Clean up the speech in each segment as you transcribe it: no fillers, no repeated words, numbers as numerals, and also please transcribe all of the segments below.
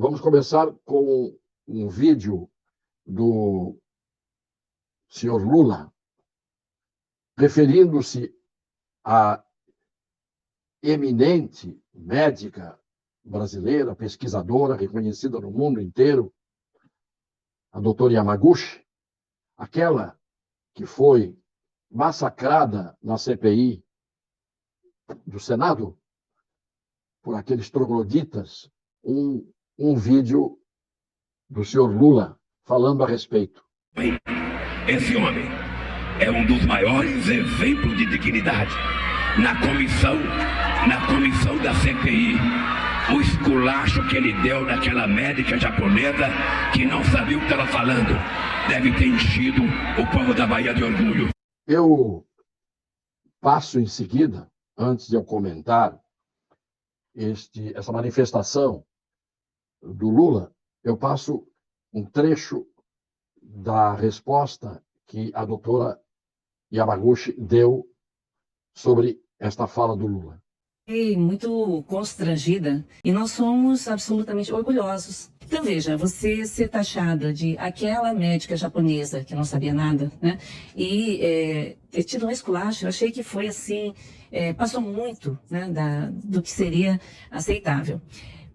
Vamos começar com um vídeo do senhor Lula, referindo-se à eminente médica brasileira, pesquisadora, reconhecida no mundo inteiro, a doutora Yamaguchi, aquela que foi massacrada na CPI do Senado por aqueles trogloditas, um vídeo do senhor Lula falando a respeito. Esse homem é um dos maiores exemplos de dignidade. Na comissão da CPI, o esculacho que ele deu naquela médica japonesa que não sabia o que estava falando, deve ter enchido o povo da Bahia de orgulho. Eu passo em seguida, antes de eu comentar essa manifestação do Lula, eu passo um trecho da resposta que a doutora Yamaguchi deu sobre esta fala do Lula. Fiquei muito constrangida e nós somos absolutamente orgulhosos. Então veja, você ser taxada de aquela médica japonesa que não sabia nada, né? E ter tido um esculacho, eu achei que foi assim, passou muito, né, do que seria aceitável.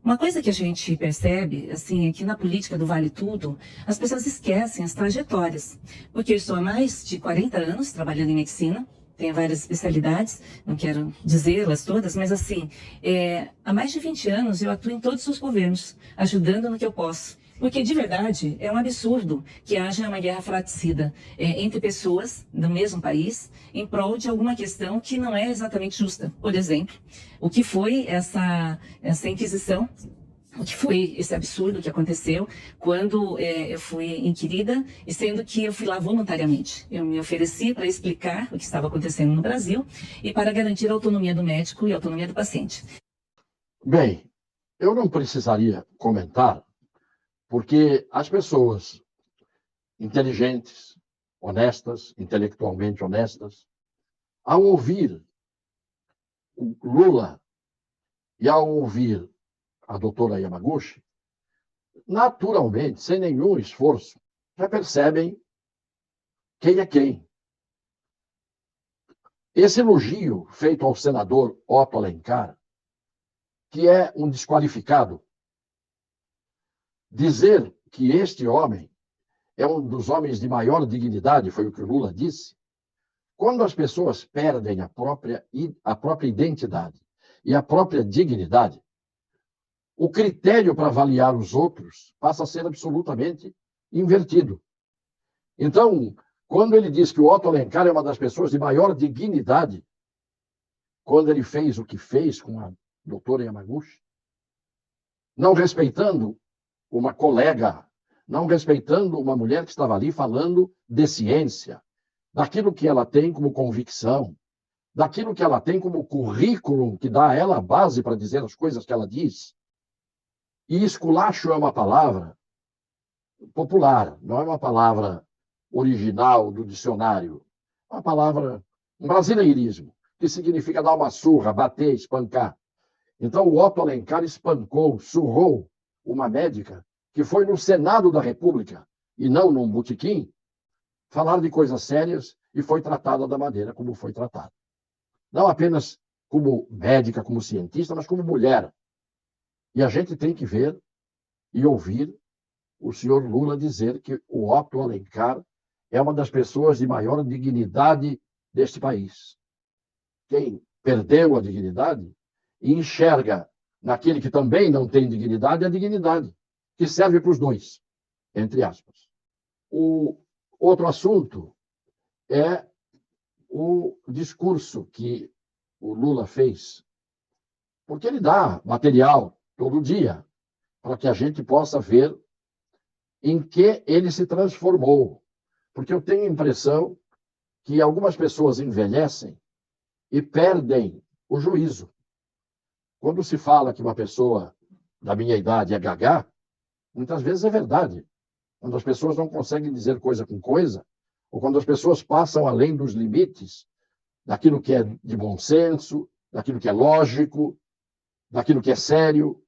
Uma coisa que a gente percebe, assim, é que na política do Vale Tudo, as pessoas esquecem as trajetórias. Porque eu estou há mais de 40 anos trabalhando em medicina, tenho várias especialidades, não quero dizê-las todas, mas assim, há mais de 20 anos eu atuo em todos os governos, ajudando no que eu posso. Porque, de verdade, é um absurdo que haja uma guerra fratricida entre pessoas do mesmo país em prol de alguma questão que não é exatamente justa. Por exemplo, o que foi essa Inquisição, o que foi esse absurdo que aconteceu quando eu fui inquirida, e sendo que eu fui lá voluntariamente. Eu me ofereci para explicar o que estava acontecendo no Brasil e para garantir a autonomia do médico e a autonomia do paciente. Bem, eu não precisaria comentar, porque as pessoas inteligentes, honestas, intelectualmente honestas, ao ouvir o Lula e ao ouvir a doutora Yamaguchi, naturalmente, sem nenhum esforço, já percebem quem é quem. Esse elogio feito ao senador Otto Alencar, que é um desqualificado, dizer que este homem é um dos homens de maior dignidade, foi o que o Lula disse. Quando as pessoas perdem a própria identidade e a própria dignidade, o critério para avaliar os outros passa a ser absolutamente invertido. Então, quando ele diz que o Otto Alencar é uma das pessoas de maior dignidade, quando ele fez o que fez com a doutora Yamaguchi, não respeitando uma colega, não respeitando uma mulher que estava ali falando de ciência, daquilo que ela tem como convicção, daquilo que ela tem como currículo que dá a ela a base para dizer as coisas que ela diz. E esculacho é uma palavra popular, não é uma palavra original do dicionário. É uma palavra, um brasileirismo, que significa dar uma surra, bater, espancar. Então, o Otto Alencar espancou, surrou uma médica que foi no Senado da República, e não num botequim, falar de coisas sérias e foi tratada da maneira como foi tratada. Não apenas como médica, como cientista, mas como mulher. E a gente tem que ver e ouvir o senhor Lula dizer que o Otto Alencar é uma das pessoas de maior dignidade deste país. Quem perdeu a dignidade e enxerga naquele que também não tem dignidade a dignidade, que serve para os dois, entre aspas. O outro assunto é o discurso que o Lula fez, porque ele dá material todo dia para que a gente possa ver em que ele se transformou. Porque eu tenho a impressão que algumas pessoas envelhecem e perdem o juízo. Quando se fala que uma pessoa da minha idade é gagá, muitas vezes é verdade. Quando as pessoas não conseguem dizer coisa com coisa, ou quando as pessoas passam além dos limites daquilo que é de bom senso, daquilo que é lógico, daquilo que é sério.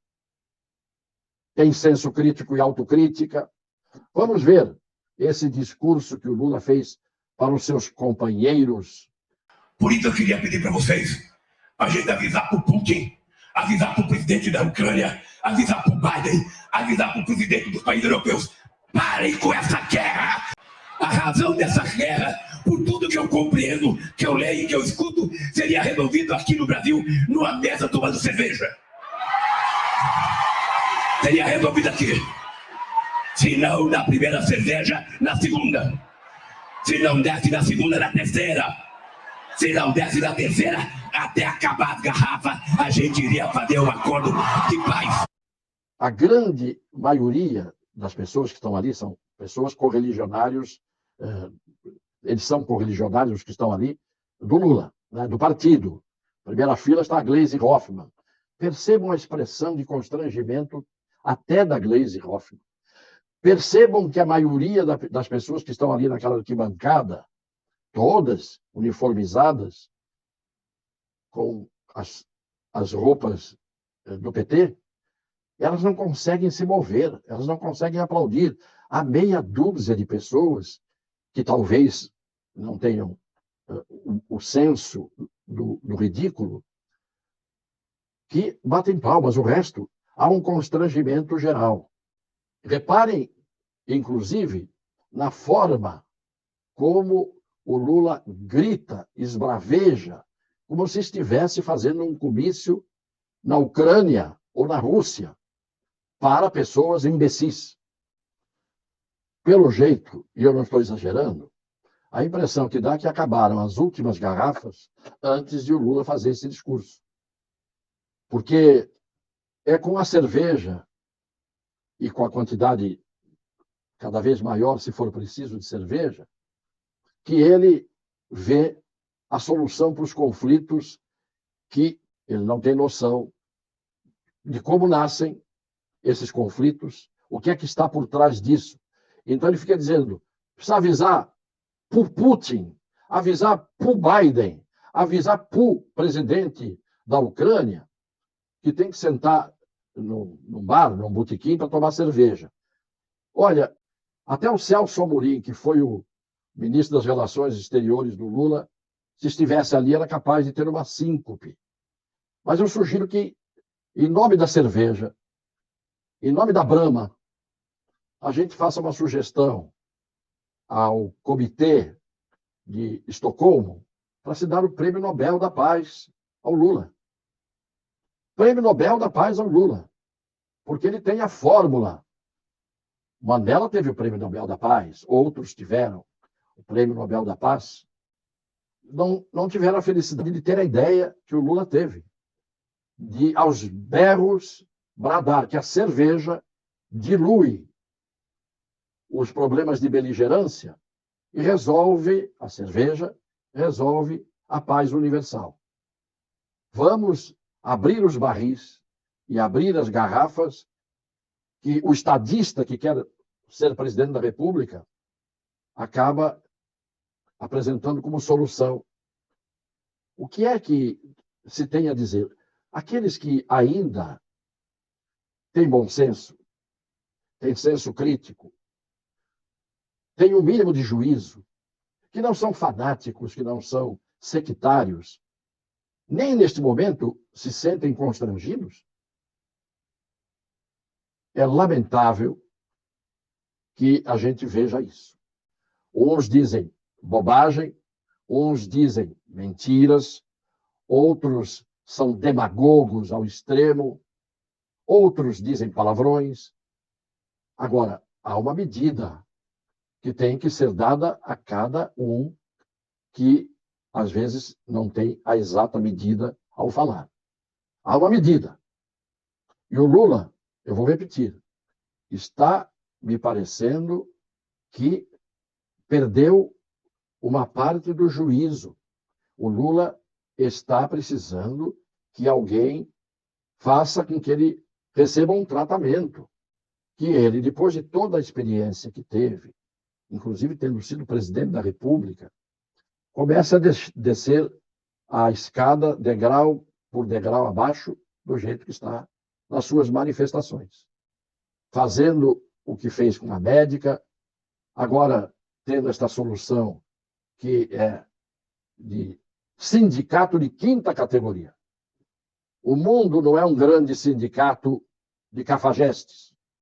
tem senso crítico e autocrítica. Vamos ver esse discurso que o Lula fez para os seus companheiros. Por isso eu queria pedir para vocês, a gente avisar para o Putin, avisar para o presidente da Ucrânia, avisar para o Biden, avisar para o presidente dos países europeus, parem com essa guerra! A razão dessa guerra, por tudo que eu compreendo, que eu leio e que eu escuto, seria resolvido aqui no Brasil, numa mesa tomando cerveja. Seria resolvido aqui. Se não na primeira cerveja, na segunda. Se não desce na segunda, na terceira. Se não desce na terceira, até acabar as garrafas, a gente iria fazer um acordo de paz. A grande maioria das pessoas que estão ali são pessoas correligionários, eles são correligionários que estão ali, do Lula, né, do partido. Na primeira fila está a Gleisi Hoffmann. Percebam a expressão de constrangimento até da Gleisi Hoffmann. Percebam que a maioria das pessoas que estão ali naquela arquibancada, todas uniformizadas, com as roupas do PT, elas não conseguem se mover, elas não conseguem aplaudir. Há meia dúzia de pessoas que talvez não tenham o senso do ridículo, que batem palmas. O resto, há um constrangimento geral. Reparem, inclusive, na forma como o Lula grita, esbraveja, como se estivesse fazendo um comício na Ucrânia ou na Rússia para pessoas imbecis. Pelo jeito, e eu não estou exagerando, a impressão que dá é que acabaram as últimas garrafas antes de o Lula fazer esse discurso. Porque é com a cerveja e com a quantidade cada vez maior, se for preciso, de cerveja, que ele vê a solução para os conflitos que ele não tem noção de como nascem esses conflitos, o que é que está por trás disso. Então ele fica dizendo, precisa avisar para o Putin, avisar para o Biden, avisar para o presidente da Ucrânia, que tem que sentar num bar, num botequim, para tomar cerveja. Olha, até o Celso Amorim, que foi o ministro das Relações Exteriores do Lula, se estivesse ali, era capaz de ter uma síncope. Mas eu sugiro que, em nome da cerveja, em nome da Brahma, a gente faça uma sugestão ao Comitê de Estocolmo para se dar o Prêmio Nobel da Paz ao Lula. Prêmio Nobel da Paz ao Lula, porque ele tem a fórmula. Mandela teve o Prêmio Nobel da Paz, outros tiveram o Prêmio Nobel da Paz, não tiveram a felicidade de ter a ideia que o Lula teve, de, aos berros, bradar que a cerveja dilui os problemas de beligerância e a cerveja resolve a paz universal. Vamos abrir os barris e abrir as garrafas que o estadista que quer ser presidente da República acaba apresentando como solução. O que é que se tem a dizer? Aqueles que ainda têm bom senso, têm senso crítico, têm o mínimo de juízo, que não são fanáticos, que não são sectários, nem neste momento se sentem constrangidos. É lamentável que a gente veja isso. Uns dizem bobagem, uns dizem mentiras, outros são demagogos ao extremo, outros dizem palavrões. Agora, há uma medida que tem que ser dada a cada um que, às vezes, não tem a exata medida ao falar. Há uma medida. E o Lula, eu vou repetir, está me parecendo que perdeu uma parte do juízo. O Lula está precisando que alguém faça com que ele receba um tratamento. Que ele, depois de toda a experiência que teve, inclusive tendo sido presidente da República, comece a descer a escada degrau por degrau abaixo do jeito que está nas suas manifestações. fazendo o que fez com a médica, agora tendo esta solução que é de sindicato de 5ª categoria. O mundo não é um grande sindicato de cafajestes.